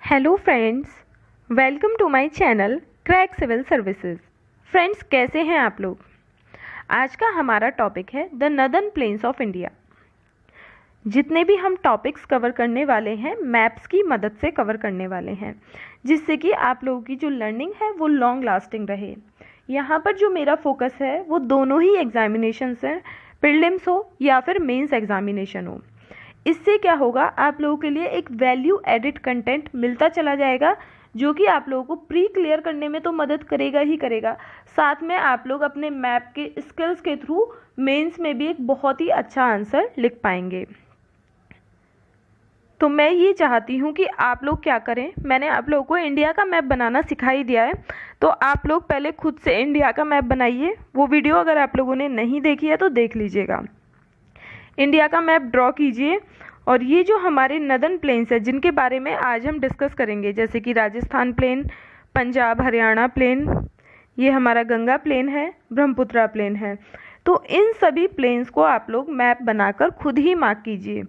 Hello friends, welcome to my channel crack civil services. Friends, कैसे हैं आप लोग। आज का हमारा टॉपिक है the northern plains of India. जितने भी हम टॉपिक्स कवर करने वाले हैं मैप्स की मदद से कवर करने वाले हैं, जिससे कि आप लोगों की जो लर्निंग है वो लॉन्ग लास्टिंग रहे। यहाँ पर जो मेरा फोकस है वो दोनों ही एग्जामिनेशंस हैं, प्रीलिम्स हो या फिर मेंस एग्जामिनेशन हो। इससे क्या होगा, आप लोगों के लिए एक वैल्यू एडिड कंटेंट मिलता चला जाएगा, जो कि आप लोगों को प्री क्लियर करने में तो मदद करेगा ही करेगा, साथ में आप लोग अपने मैप के स्किल्स के थ्रू मेंस में भी एक बहुत ही अच्छा आंसर लिख पाएंगे। तो मैं ये चाहती हूँ कि आप लोग क्या करें, मैंने आप लोगों को इंडिया का मैप बनाना सिखा ही दिया है, तो आप लोग पहले खुद से इंडिया का मैप बनाइए। वो वीडियो अगर आप लोगों ने नहीं देखी है तो देख लीजिएगा। इंडिया का मैप ड्रॉ कीजिए और ये जो हमारे नदर्न प्लेन्स है जिनके बारे में आज हम डिस्कस करेंगे, जैसे कि राजस्थान प्लेन, पंजाब हरियाणा प्लेन, ये हमारा गंगा प्लेन है, ब्रह्मपुत्रा प्लेन है। तो इन सभी प्लेन्स को आप लोग मैप बनाकर खुद ही मार्क कीजिए।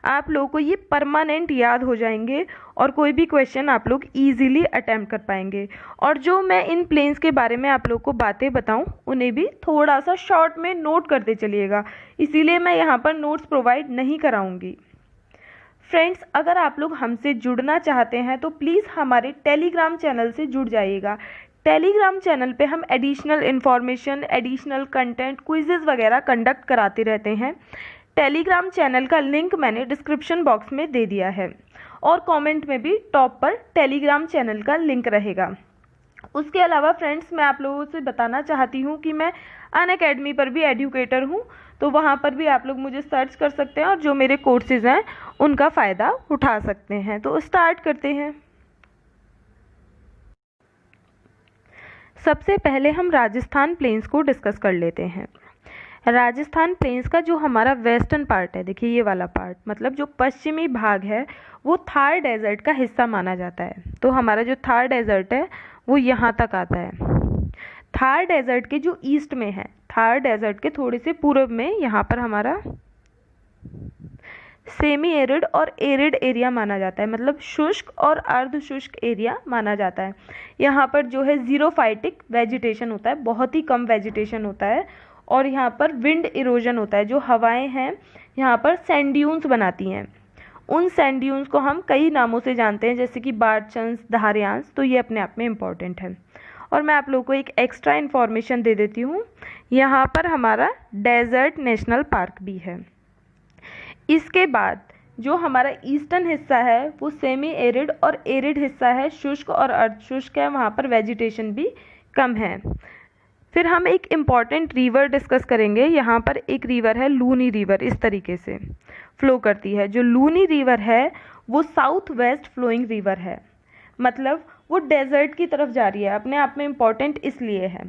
आप लोगों को ये परमानेंट याद हो जाएंगे और कोई भी क्वेश्चन आप लोग इजीली अटेम्प्ट कर पाएंगे। और जो मैं इन प्लेन्स के बारे में आप लोग को बातें बताऊं, उन्हें भी थोड़ा सा शॉर्ट में नोट करते चलिएगा, इसीलिए मैं यहाँ पर नोट्स प्रोवाइड नहीं कराऊंगी। फ्रेंड्स, अगर आप लोग हमसे जुड़ना चाहते हैं तो प्लीज़ हमारे टेलीग्राम चैनल से जुड़ जाइएगा। टेलीग्राम चैनल पे हम additional information, additional content, quizzes वगैरह कंडक्ट कराते रहते हैं। टेलीग्राम चैनल का लिंक मैंने डिस्क्रिप्शन बॉक्स में दे दिया है और कमेंट में भी टॉप पर टेलीग्राम चैनल का लिंक रहेगा। उसके अलावा फ्रेंड्स, मैं आप लोगों से बताना चाहती हूँ कि मैं अनअकैडमी पर भी एडुकेटर हूँ, तो वहाँ पर भी आप लोग मुझे सर्च कर सकते हैं और जो मेरे कोर्सेज़ हैं उनका फ़ायदा उठा सकते हैं। तो स्टार्ट करते हैं। सबसे पहले हम राजस्थान प्लेन्स को डिस्कस कर लेते हैं। राजस्थान प्लेन्स का जो हमारा वेस्टर्न पार्ट है, देखिए ये वाला पार्ट, मतलब जो पश्चिमी भाग है, वो थार डेजर्ट का हिस्सा माना जाता है। तो हमारा जो थार डेजर्ट है वो यहाँ तक आता है। थार डेजर्ट के जो ईस्ट में है, थार डेजर्ट के थोड़े से पूर्व में यहाँ पर हमारा सेमी एरिड और एरिड एरिया माना जाता है, मतलब शुष्क और अर्ध शुष्क एरिया माना जाता है। यहाँ पर जो है जीरोफाइटिक वेजिटेशन होता है, बहुत ही कम वेजिटेशन होता है, और यहाँ पर विंड इरोजन होता है। जो हवाएं हैं यहाँ पर सैंड ड्यून्स बनाती हैं। उन सैंड ड्यून्स को हम कई नामों से जानते हैं, जैसे कि बारचंस, धारियांस, तो ये अपने आप में इम्पॉर्टेंट है। और मैं आप लोगों को एक एक्स्ट्रा इन्फॉर्मेशन दे देती हूँ, यहाँ पर हमारा डेजर्ट नेशनल पार्क भी है। इसके बाद जो हमारा ईस्टर्न हिस्सा है वो सेमी एरिड और एरिड हिस्सा है, शुष्क और अर्ध शुष्क है, वहाँ पर वेजिटेशन भी कम है। फिर हम एक इम्पॉर्टेंट रिवर डिस्कस करेंगे। यहाँ पर एक रिवर है लूनी रिवर, इस तरीके से फ्लो करती है। जो लूनी रिवर है वो साउथ वेस्ट फ्लोइंग रिवर है, मतलब वो डेजर्ट की तरफ जा रही है। अपने आप में इम्पॉर्टेंट इसलिए है,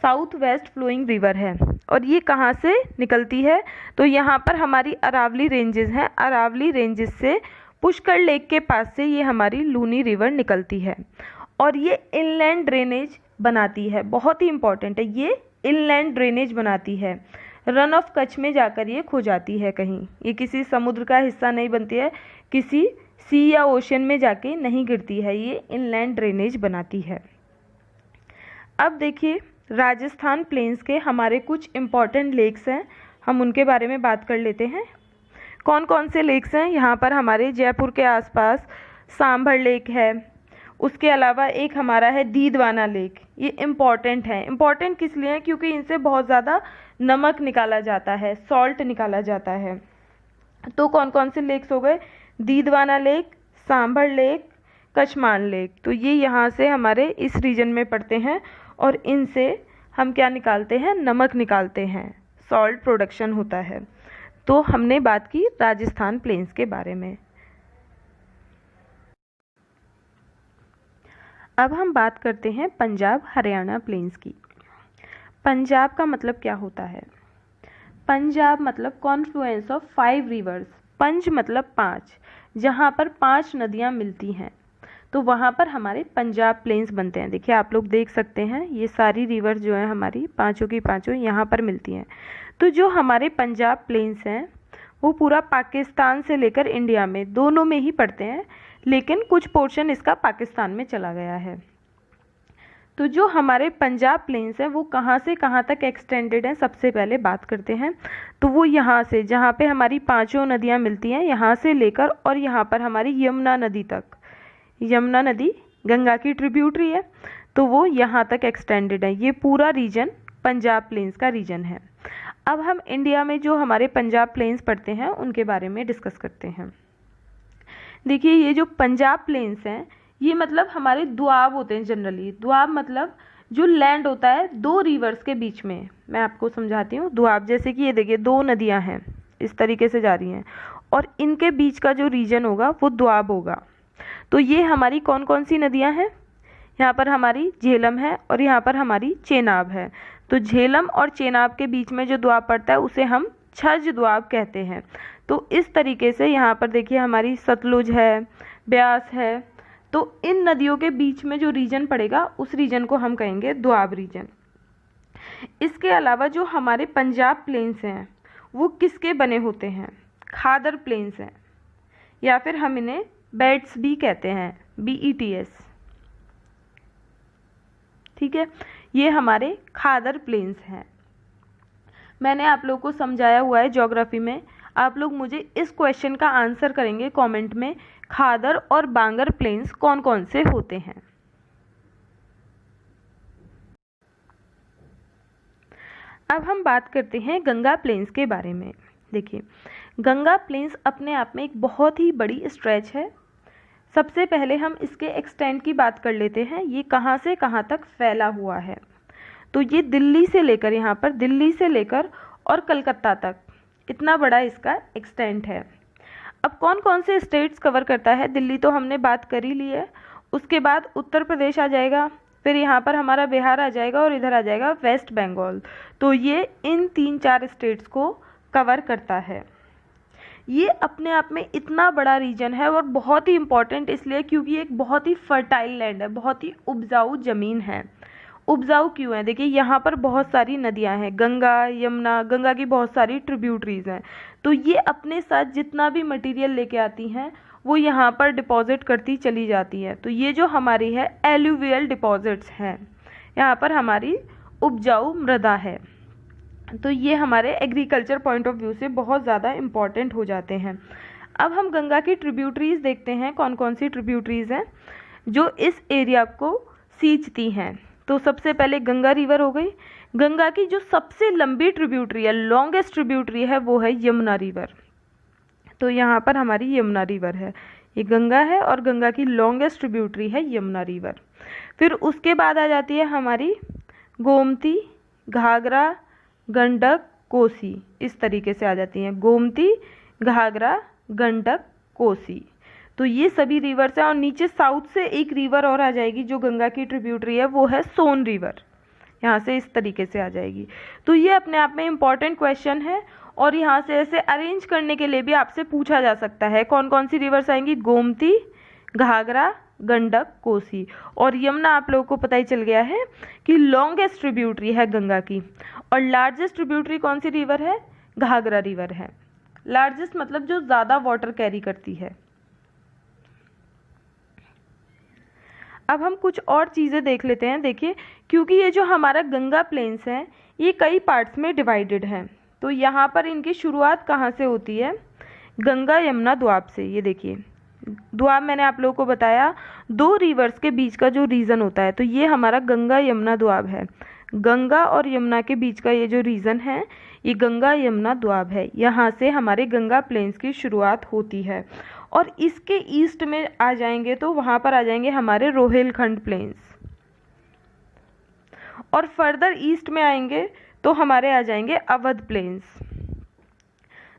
साउथ वेस्ट फ्लोइंग रिवर है। और ये कहाँ से निकलती है, तो यहाँ पर हमारी अरावली रेंजेस हैं। अरावली रेंजेस से पुष्कर लेक के पास से ये हमारी लूनी रिवर निकलती है और ये इनलैंड ड्रेनेज बनाती है। बहुत ही इम्पॉर्टेंट है, ये इनलैंड ड्रेनेज बनाती है। रन ऑफ कच्छ में जाकर ये खो जाती है कहीं, ये किसी समुद्र का हिस्सा नहीं बनती है, किसी सी या ओशन में जाके नहीं गिरती है, ये इनलैंड ड्रेनेज बनाती है। अब देखिए, राजस्थान प्लेन्स के हमारे कुछ इम्पॉर्टेंट लेक्स हैं, हम उनके बारे में बात कर लेते हैं। कौन कौन से लेक्स हैं, यहाँ पर हमारे जयपुर के आसपास सांभर लेक है। उसके अलावा एक हमारा है दीदवाना लेक, ये इम्पॉर्टेंट है। इम्पॉर्टेंट किस लिए है, क्योंकि इनसे बहुत ज़्यादा नमक निकाला जाता है, सॉल्ट निकाला जाता है। तो कौन कौन से लेक्स हो गए, दीदवाना लेक, सांभर लेक, कछमान लेक, तो ये यहाँ से हमारे इस रीजन में पड़ते हैं और इनसे हम क्या निकालते हैं, नमक निकालते हैं, सॉल्ट प्रोडक्शन होता है। तो हमने बात की राजस्थान प्लेन्स के बारे में। अब हम बात करते हैं पंजाब हरियाणा प्लेन्स की। पंजाब का मतलब क्या होता है, पंजाब मतलब कॉन्फ्लुएंस ऑफ 5 रिवर्स। पंज मतलब 5, जहाँ पर 5 नदियाँ मिलती हैं, तो वहाँ पर हमारे पंजाब प्लेन्स बनते हैं। देखिए आप लोग देख सकते हैं, ये सारी रिवर जो है हमारी पांचों की पांचों यहाँ पर मिलती हैं। तो जो हमारे पंजाब प्लेन्स हैं वो पूरा पाकिस्तान से लेकर इंडिया में दोनों में ही पड़ते हैं, लेकिन कुछ पोर्शन इसका पाकिस्तान में चला गया है। तो जो हमारे पंजाब प्लेन्स हैं वो कहाँ से कहाँ तक एक्सटेंडेड हैं, सबसे पहले बात करते हैं। तो वो यहाँ से, जहाँ पे हमारी पांचों नदियाँ मिलती हैं, यहाँ से लेकर और यहाँ पर हमारी यमुना नदी तक, यमुना नदी गंगा की ट्रिब्यूटरी है, तो वो यहाँ तक एक्सटेंडेड है। ये पूरा रीजन पंजाब प्लेन्स का रीजन है। अब हम इंडिया में जो हमारे पंजाब प्लेन्स पड़ते हैं उनके बारे में डिस्कस करते हैं। देखिए, ये जो पंजाब प्लेन्स हैं ये मतलब हमारे दुआब होते हैं जनरली। दुआब मतलब जो लैंड होता है दो रिवर्स के बीच में। मैं आपको समझाती हूँ। दुआब जैसे कि ये देखिए, दो नदियाँ हैं इस तरीके से जा रही हैं और इनके बीच का जो रीजन होगा वो दुआब होगा। तो ये हमारी कौन कौन सी नदियाँ हैं? यहाँ पर हमारी झेलम है और यहाँ पर हमारी चेनाब है। तो झेलम और चेनाब के बीच में जो दुआब पड़ता है उसे हम छज दुआब कहते हैं। तो इस तरीके से यहाँ पर देखिए हमारी सतलुज है, ब्यास है। तो इन नदियों के बीच में जो रीजन पड़ेगा उस रीजन को हम कहेंगे दुआब रीजन। इसके अलावा जो हमारे पंजाब प्लेन्स हैं वो किसके बने होते हैं? खादर प्लेन्स हैं, या फिर हम इन्हें बेट्स भी कहते हैं, BETS। ठीक है, ये हमारे खादर प्लेन्स हैं। मैंने आप लोगों को समझाया हुआ है ज्योग्राफी में। आप लोग मुझे इस क्वेश्चन का आंसर करेंगे कमेंट में, खादर और बांगर प्लेन्स कौन कौन से होते हैं। अब हम बात करते हैं गंगा प्लेन्स के बारे में। देखिए, गंगा प्लेन्स अपने आप में एक बहुत ही बड़ी स्ट्रेच है। सबसे पहले हम इसके एक्सटेंट की बात कर लेते हैं। ये कहाँ से कहाँ तक फैला हुआ है? तो ये दिल्ली से लेकर, यहाँ पर दिल्ली से लेकर और कलकत्ता तक, इतना बड़ा इसका एक्सटेंट है। अब कौन कौन से स्टेट्स कवर करता है? दिल्ली तो हमने बात कर ही ली है। उसके बाद उत्तर प्रदेश आ जाएगा, फिर यहाँ पर हमारा बिहार आ जाएगा और इधर आ जाएगा वेस्ट बंगाल। तो ये इन 3-4 स्टेट्स को कवर करता है। ये अपने आप में इतना बड़ा रीजन है और बहुत ही इम्पॉर्टेंट इसलिए क्योंकि ये एक बहुत ही फर्टाइल लैंड है, बहुत ही उपजाऊ ज़मीन है। उपजाऊ क्यों है? देखिए, यहाँ पर बहुत सारी नदियाँ हैं, गंगा, यमुना, गंगा की बहुत सारी ट्रिब्यूटरीज हैं। तो ये अपने साथ जितना भी मटेरियल लेके आती हैं वो यहाँ पर डिपॉजिट करती चली जाती है। तो ये जो हमारी है एलुवियल डिपॉजिट्स हैं, यहाँ पर हमारी उपजाऊ मृदा है। तो ये हमारे एग्रीकल्चर पॉइंट ऑफ व्यू से बहुत ज़्यादा इम्पॉर्टेंट हो जाते हैं। अब हम गंगा की ट्रिब्यूटरीज देखते हैं, कौन कौन सी ट्रिब्यूटरीज हैं जो इस एरिया को सींचती हैं। तो सबसे पहले गंगा रिवर हो गई। गंगा की जो सबसे लंबी ट्रिब्यूटरी है, लॉन्गेस्ट ट्रिब्यूटरी है, वो है यमुना रिवर। तो यहाँ पर हमारी यमुना रिवर है, ये गंगा है और गंगा की लॉन्गेस्ट ट्रिब्यूटरी है यमुना रिवर। फिर उसके बाद आ जाती है हमारी गोमती, घाघरा, गंडक, कोसी, इस तरीके से आ जाती हैं। गोमती, घाघरा, गंडक, कोसी, तो ये सभी रिवर्स हैं। और नीचे साउथ से एक रिवर और आ जाएगी जो गंगा की ट्रिब्यूटरी है, वो है सोन रिवर, यहाँ से इस तरीके से आ जाएगी। तो ये अपने आप में इम्पॉर्टेंट क्वेश्चन है और यहाँ से ऐसे अरेंज करने के लिए भी आपसे पूछा जा सकता है कौन कौन सी रिवर्स आएंगी? गोमती, घाघरा, गंडक, कोसी। और यमुना आप लोगों को पता ही चल गया है कि लॉन्गेस्ट ट्रिब्यूटरी है गंगा की। और लार्जेस्ट ट्रिब्यूटरी कौन सी रिवर है? घाघरा रिवर है। लार्जेस्ट मतलब जो ज़्यादा वाटर कैरी करती है। अब हम कुछ और चीज़ें देख लेते हैं। देखिए, क्योंकि ये जो हमारा गंगा प्लेन्स है ये कई पार्ट्स में डिवाइडेड है। तो यहाँ पर इनकी शुरुआत कहाँ से होती है? गंगा यमुना द्वाब से। ये देखिए, द्वाब मैंने आप लोगों को बताया दो रिवर्स के बीच का जो रीजन होता है। तो ये हमारा गंगा यमुना द्वाब है। गंगा और यमुना के बीच का ये जो रीजन है ये गंगा यमुना द्वाब है। यहाँ से हमारे गंगा प्लेन्स की शुरुआत होती है। और इसके ईस्ट में आ जाएंगे तो वहाँ पर आ जाएंगे हमारे रोहिलखंड प्लेन्स। और फर्दर ईस्ट में आएंगे तो हमारे आ जाएंगे अवध प्लेन्स।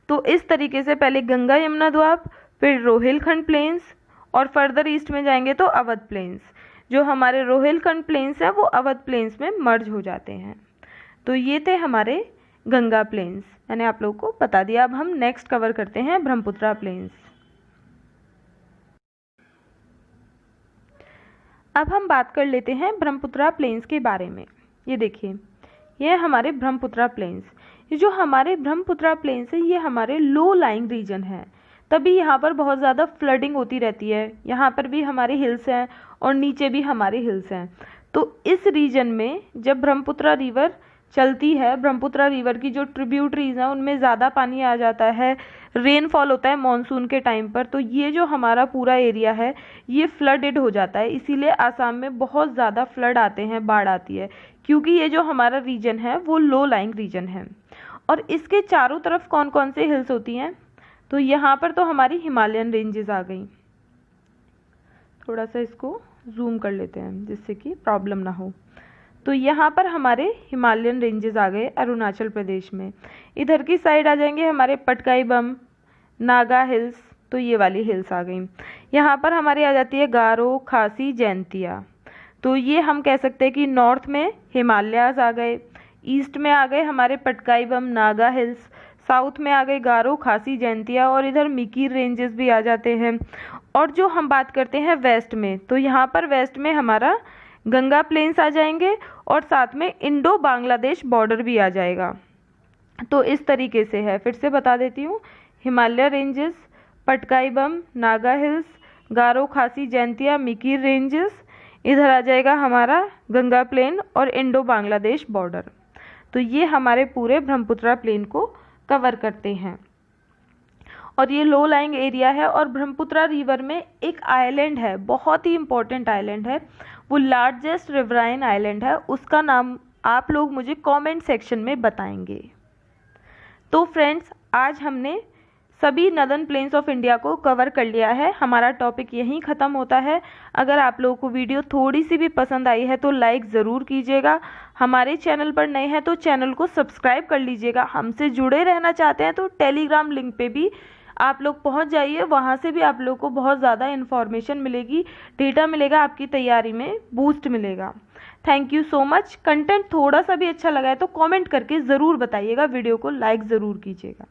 तो इस तरीके से पहले गंगा यमुना द्वाब, फिर रोहिलखंड प्लेन्स और फर्दर ईस्ट में जाएंगे तो अवध प्लेन्स। जो हमारे रोहिलखंड प्लेन्स हैं वो अवध प्लेन्स में मर्ज हो जाते हैं। तो ये थे हमारे गंगा प्लेन्स, मैंने आप लोगों को बता दिया। अब हम नेक्स्ट कवर करते हैं ब्रह्मपुत्रा प्लेन्स। अब हम बात कर लेते हैं ब्रह्मपुत्रा प्लेन्स के बारे में। ये देखिए, ये हमारे ब्रह्मपुत्रा प्लेन्स। ये जो हमारे ब्रह्मपुत्रा प्लेन्स है ये हमारे लो लाइंग रीजन है। तभी यहाँ पर बहुत ज़्यादा फ्लडिंग होती रहती है। यहाँ पर भी हमारे हिल्स हैं और नीचे भी हमारे हिल्स हैं। तो इस रीजन में जब ब्रह्मपुत्रा रिवर चलती है, ब्रह्मपुत्रा रिवर की जो ट्रिब्यूटरीज हैं उनमें ज़्यादा पानी आ जाता है, रेनफॉल होता है मॉनसून के टाइम पर, तो ये जो हमारा पूरा एरिया है ये फ्लडेड हो जाता है। इसीलिए आसाम में बहुत ज़्यादा फ्लड आते हैं, बाढ़ आती है, क्योंकि ये जो हमारा रीजन है वो लो लाइंग रीजन है। और इसके चारों तरफ कौन कौन से हिल्स होती हैं, तो यहाँ पर तो हमारी हिमालयन रेंजेस आ गई। थोड़ा सा इसको जूम कर लेते हैं जिससे कि प्रॉब्लम ना हो। तो यहाँ पर हमारे हिमालयन रेंजेस आ गए अरुणाचल प्रदेश में। इधर की साइड आ जाएंगे हमारे पटकाई बम, नागा हिल्स, तो ये वाली हिल्स आ गई। यहाँ पर हमारी आ जाती है गारो, खासी, जैंतिया, तो ये हम कह सकते हैं कि नॉर्थ में हिमालयाज आ गए, ईस्ट में आ गए हमारे पटकाई बम, नागा हिल्स, साउथ में आ गए गारो, खासी, जैंतिया, और इधर मिकीर रेंजेस भी आ जाते हैं। और जो हम बात करते हैं वेस्ट में, तो यहाँ पर वेस्ट में हमारा गंगा प्लेन्स आ जाएंगे और साथ में इंडो बांग्लादेश बॉर्डर भी आ जाएगा। तो इस तरीके से है, फिर से बता देती हूँ, हिमालय रेंजेस, पटकाई बम, नागा हिल्स, गारो, खासी, जैंतिया, मिकीर रेंजेस, इधर आ जाएगा हमारा गंगा प्लेन और इंडो बांग्लादेश बॉर्डर। तो ये हमारे पूरे ब्रह्मपुत्रा प्लेन को कवर करते हैं और ये लो लाइंग एरिया है। और ब्रह्मपुत्रा रिवर में एक आइलैंड है, बहुत ही इंपॉर्टेंट आइलैंड है, वो लार्जेस्ट रिवराइन आइलैंड है, उसका नाम आप लोग मुझे कमेंट सेक्शन में बताएंगे। तो फ्रेंड्स, आज हमने सभी नदर्न प्लेन्स ऑफ इंडिया को कवर कर लिया है। हमारा टॉपिक यहीं ख़त्म होता है। अगर आप लोगों को वीडियो थोड़ी सी भी पसंद आई है तो लाइक ज़रूर कीजिएगा। हमारे चैनल पर नए हैं तो चैनल को सब्सक्राइब कर लीजिएगा। हमसे जुड़े रहना चाहते हैं तो टेलीग्राम लिंक पे भी आप लोग पहुंच जाइए, वहां से भी आप लोग को बहुत ज़्यादा इन्फॉर्मेशन मिलेगी, डेटा मिलेगा, आपकी तैयारी में बूस्ट मिलेगा। Thank you so much. Content थोड़ा सा भी अच्छा लगा है तो कमेंट करके ज़रूर बताइएगा, वीडियो को लाइक ज़रूर कीजिएगा।